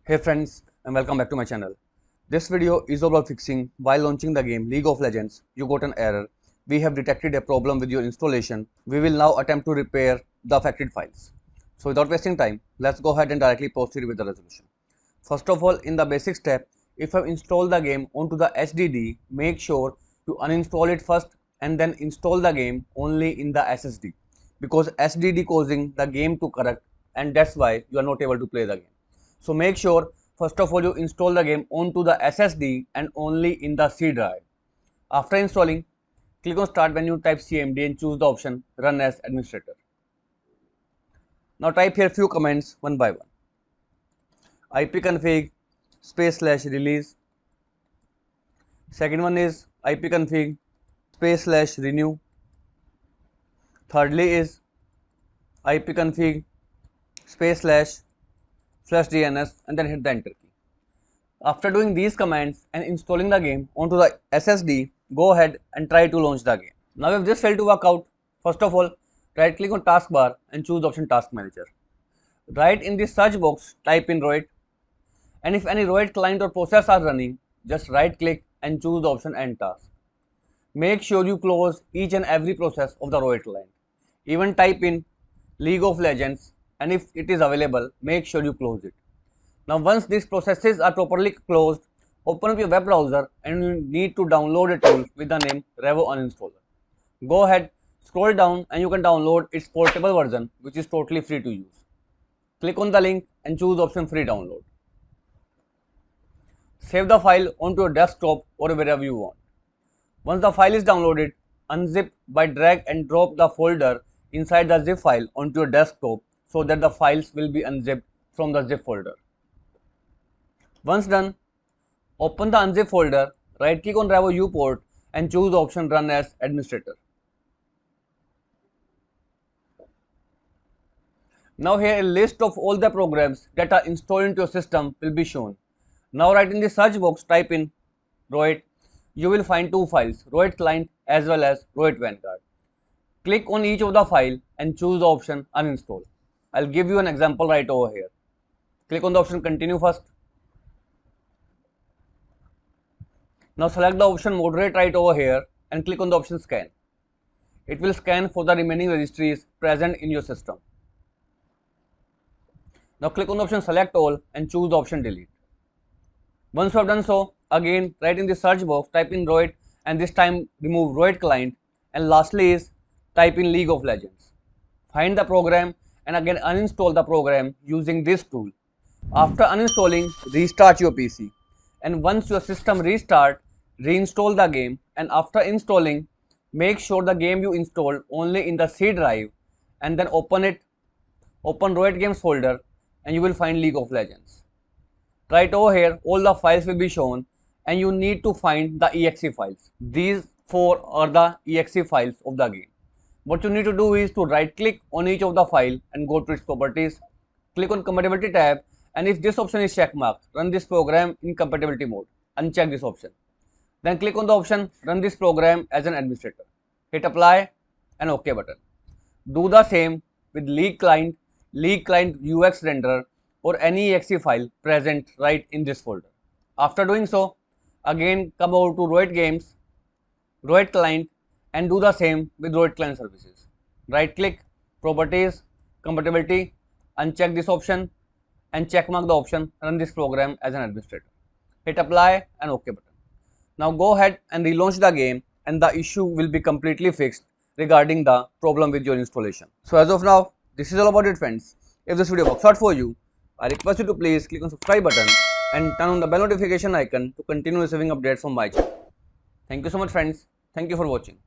Hey friends, and welcome back to my channel. This video is about fixing while launching the game League of Legends. You got an error. We have detected a problem with your installation. We will now attempt to repair the affected files. So without wasting time, let's go ahead and directly proceed with the resolution. First of all, in the basic step, if you have installed the game onto the HDD, make sure you uninstall it first and then install the game only in the SSD, because SSD causing the game to corrupt, and that's why you are not able to play the game. So make sure first of all you install the game onto the SSD and only in the C drive. After installing, click on start menu, type CMD and choose the option run as administrator. Now type here few commands one by one. ipconfig /release. Second one is ipconfig /renew. Thirdly is ipconfig /flushdns and then hit the enter key. After doing these commands and installing the game onto the SSD, go ahead and try to launch the game. Now if this failed to work out, first of all, right click on taskbar and choose the option task manager. Right in the search box, type in Roid, and if any Roid client or process are running, just right click and choose the option end task. Make sure you close each and every process of the Roid client. Even type in League of Legends, and if it is available, make sure you close it. Now once these processes are properly closed, open up your web browser and you need to download a tool with the name Revo Uninstaller. Go ahead, scroll down and you can download its portable version, which is totally free to use. Click on the link and choose the option free download. Save the file onto your desktop or wherever you want. Once the file is downloaded, unzip by drag and drop the folder inside the zip file onto your desktop so that the files will be unzipped from the zip folder. Once done, open the unzip folder, right click on Revo U port and choose the option run as administrator. Now here a list of all the programs that are installed into your system will be shown. Now right in the search box, type in Roid. You will find two files, Roid client as well as Roid Vanguard. Click on each of the file and choose the option uninstall. I'll give you an example right over here. Click on the option continue first. Now select the option moderate right over here and click on the option scan. It will scan for the remaining registries present in your system. Now click on the option select all and choose the option delete. Once you have done so, again right in the search box type in Roid and this time remove Roid client, and lastly is type in League of Legends. Find the program and again uninstall the program using this tool. After uninstalling, restart your PC, and once your system restart, reinstall the game, and after installing, make sure the game you installed only in the C drive and then open it, open Roid games folder and you will find League of Legends. Right over here, all the files will be shown and you need to find the exe files. These four are the exe files of the game. What you need to do is to right click on each of the file and go to its properties, click on compatibility tab, and if this option is checkmarked, run this program in compatibility mode, uncheck this option. Then click on the option run this program as an administrator. Hit apply and OK button. Do the same with League client UX renderer or any exe file present right in this folder. After doing so, again come over to Roid games, Roid client, and do the same with Roid client services. Right click, properties, compatibility, uncheck this option and checkmark the option run this program as an administrator. Hit apply and OK button. Now go ahead and relaunch the game and the issue will be completely fixed regarding the problem with your installation. So as of now, this is all about it friends. If this video works out for you, I request you to please click on subscribe button and turn on the bell notification icon to continue receiving updates from my channel. Thank you so much friends. Thank you for watching.